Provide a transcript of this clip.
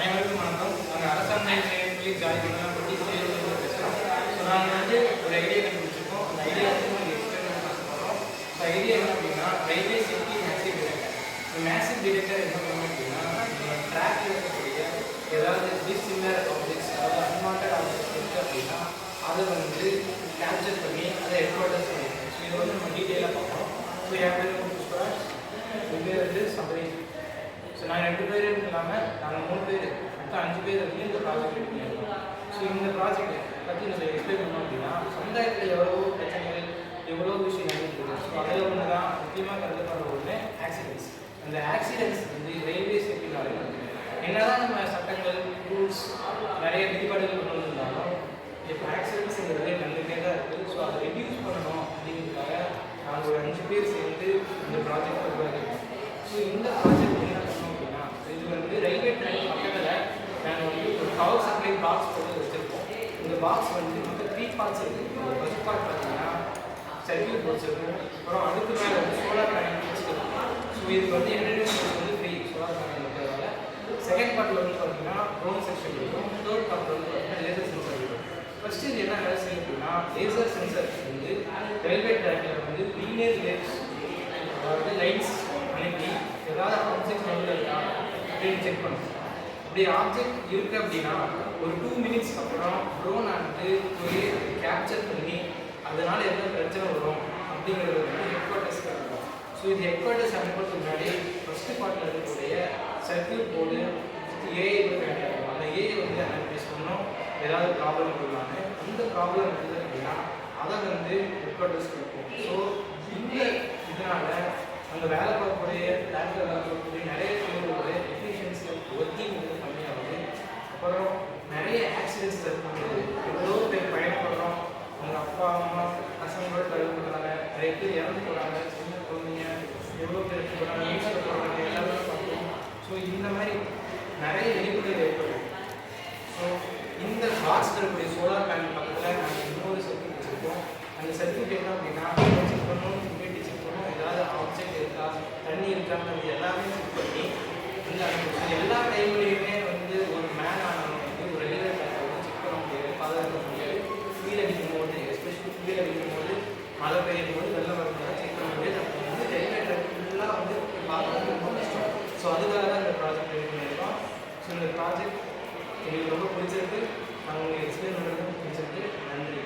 அனைவருக்கும் வணக்கம். நாங்கள் அரசாங்க நிலையங்களில் ஜாயின் பண்ணலாம் பற்றி பேசுகிறோம். ஸோ நாங்கள் வந்து ஒரு ஐடியா கண்டுபிடிச்சிருக்கோம். அந்த ஐடியா வந்து நாங்கள் எக்ஸ்பிளைன் பண்ண ஆசைப்படுறோம். ஸோ ஐடியா என்ன அப்படின்னா ரயில்வே சேஃப்டி மேசிவ் டிடெக்டர். இந்த மேசிவ் டிடெக்டர் என்ன பண்ணணும் அப்படின்னா நம்ம ட்ராக்ல இருக்கக்கூடிய ஏதாவது டிஸ்சிமிலர் ஆப்ஜெக்ட்ஸ், அதாவது அன்வான்ட் ஆப்ஜெக்ட்ஸ் இருக்குது அப்படின்னா அதை வந்து கேப்சர் பண்ணி அதை ஹெட்குவார்ட்டர்ஸ் பண்ணியிருக்கோம். ஸோ இதை வந்து நம்ம டீட்டெயிலாக பார்ப்போம். ஸோ என் பேர் புஷ்பராஜ், என் பேர் வந்து சபரீஷ். ஸோ நாங்கள் 2 பேர் இல்லாமல் நாங்கள் 3 பேர், மொத்தம் 5 பேர் வந்து இந்த ப்ராஜெக்ட் ரெடி பண்ணியிருக்கோம். ஸோ இந்த ப்ராஜெக்ட் பற்றி நம்ம எக்ஸ்பிளைன் பண்ணோம் அப்படின்னா சமுதாயத்தில் எவ்வளவோ பிரச்சனைகள், எவ்வளோ விஷயம் நடந்துருக்கு. ஸோ அதில் ஒன்று தான் முக்கியமாக கருதப்படுற ஒன்று ஆக்சிடென்ட்ஸ். அந்த ஆக்சிடென்ட்ஸ் வந்து ரயில்வே சேஃப்டினாலே என்னதான் நம்ம சட்டங்கள், ரூல்ஸ், நிறைய விதிபாடுகள் கொண்டு வந்திருந்தாலும் இப்போ ஆக்சிடென்ட்ஸுங்கிறது நடந்துகிட்டே தான் இருக்குது. ஸோ அதை ரெடியூஸ் பண்ணணும் அப்படிங்கிறதுக்காக நாங்கள் ஒரு 5 பேர் சேர்ந்து இந்த ப்ராஜெக்ட் உருவாக்கியிருக்கோம். ஸோ இந்த ப்ராஜெக்ட் என்ன பண்ணோம் அப்படின்னா இது வந்து ரயில்வே ட்ரெயின் பக்கத்தில் நாங்கள் வந்து ஒரு பவர் சப்ளை பாக்ஸ் போட்டு வச்சுருக்கோம். இந்த பாக்ஸ் வந்து மொத்தம் 3 பார்ட்ஸ் இருக்குது. ஒரு ஃபர்ஸ்ட் பார்ட் பார்த்தீங்கன்னா சர்க்யூட் போர்ட்ஸ் இருக்கும். அப்புறம் அடுத்து மேலே வந்து சோலார் பேனல் வச்சுருக்கோம். ஸோ இதுக்கு வந்து என்டர்டைன்மெண்ட் வந்து ஃப்ரீ சோலார் பேனல் இருக்கிறதால. செகண்ட் பார்ட்டில் வந்து பார்த்தீங்கன்னா ட்ரோன் செக்ஷன் இருக்கும். தேர்ட் பார்ட்டில் வந்து பார்த்தீங்கன்னா லேசர் சென்சர் இருக்கும். ஃபர்ஸ்ட் இது என்ன வேலை செய்யும் அப்படின்னா லேசர் சென்சர் வந்து ரயில்வே ட்ராக்கில் வந்து லீனியர் வேவ்ஸ், அதாவது லைன்ஸ் அனுப்பி ஏதாவது ஆப்ஜெக்ட் வந்து இருக்கா அப்படின்னு செக் பண்ணும். அப்படி ஆப்ஜெக்ட் இருக்குது அப்படின்னா ஒரு 2 மினிட்ஸ்க்கு அப்புறம் ட்ரோன் ஆனது போய் கேப்சர் பண்ணி அதனால் என்ன பிரச்சனை வரும் அப்படிங்கிறது வந்து ஹெட்குவார்ட்டர்ஸ்க்கு இருக்கும். ஸோ இது ஹெட்குவார்ட்டர்ஸ் அனுப்புறதுக்கு முன்னாடி ஃபஸ்ட்டு பார்ட்டில் இருக்கக்கூடிய சர்க்யூட் போர்டு ஏஐ இருக்கும். அந்த ஏஐ வந்து அனலைஸ் பண்ணணும் ஏதாவது ப்ராப்ளம் கொடுக்கலான்னு. அந்த ப்ராப்ளம் இருக்குது அப்படின்னா அதை வந்து ஹெட்குவார்ட்டர்ஸ்க்கு இருக்கும். ஸோ இந்த இதனால் அந்த வேலை பார்க்கக்கூடிய லேண்டில் வேலை பார்க்கக்கூடிய நிறைய பேரோட எஃபிஷியன்சி ஒர்க்கிங் வந்து கம்மியாகுது. அப்புறம் நிறைய ஆக்சிடென்ட்ஸ் இருக்குது. எவ்வளோ பேர் பயணப்படுறோம், அவங்க அப்பா அம்மா பசங்களோட டிரைவ் பண்ணுறாங்க, நிறைய பேர் இறந்து போகிறாங்க, சின்ன குழந்தைங்க எவ்வளோ பேர் எடுத்து போகிறாங்க, நியூஸில் போகிறாங்க, எல்லாருமே பார்க்குறோம். ஸோ இந்த மாதிரி நிறைய விழிப்புணர்வு ஏற்படுது. ஸோ இந்த பாக்ஸ் இருக்கக்கூடிய சோலார் பேனல் பக்கத்தில் நாங்கள் இன்னொரு சர்க்யூட் வச்சுருக்கோம். அந்த சர்க்யூட் என்ன அப்படின்னா செக் பண்ணணும், ஹியூமிடிட்டி செக் பண்ணணும், ஏதாவது ஆப்ஜெக்ட் இருக்கா, தண்ணி இருக்காங்கிறது எல்லாமே செக் பண்ணி இந்த எல்லா டைம்லேயுமே வந்து ஒரு மேன் ஆனவங்க வந்து ஒரு ரயில்வே ட்ராக்கை வந்து செக் பண்ண முடியாது, பாதுகாக்க முடியாது. புயல் அடிக்கும் போது, எஸ்பெஷலி புயல் அடிக்கும் போது, மழை பெய்யும் போது, வெள்ளம் வரும்போது செக் பண்ண முடியாது. அப்போ வந்து ரயில்வே ட்ராக் ஃபுல்லாக வந்து பார்க்கறது ரொம்ப கஷ்டம். ஸோ அதுக்காக தான் இந்த ப்ராஜெக்ட் ரெடி பண்ணியிருக்கோம். ஸோ இந்த ப்ராஜெக்ட் எங்களுக்கு ரொம்ப பிடிச்சிருக்கு. நாங்கள் உங்களுக்கு எக்ஸ்பிளைன் பண்ணுறது பிடிச்சிருக்கு. நன்றி.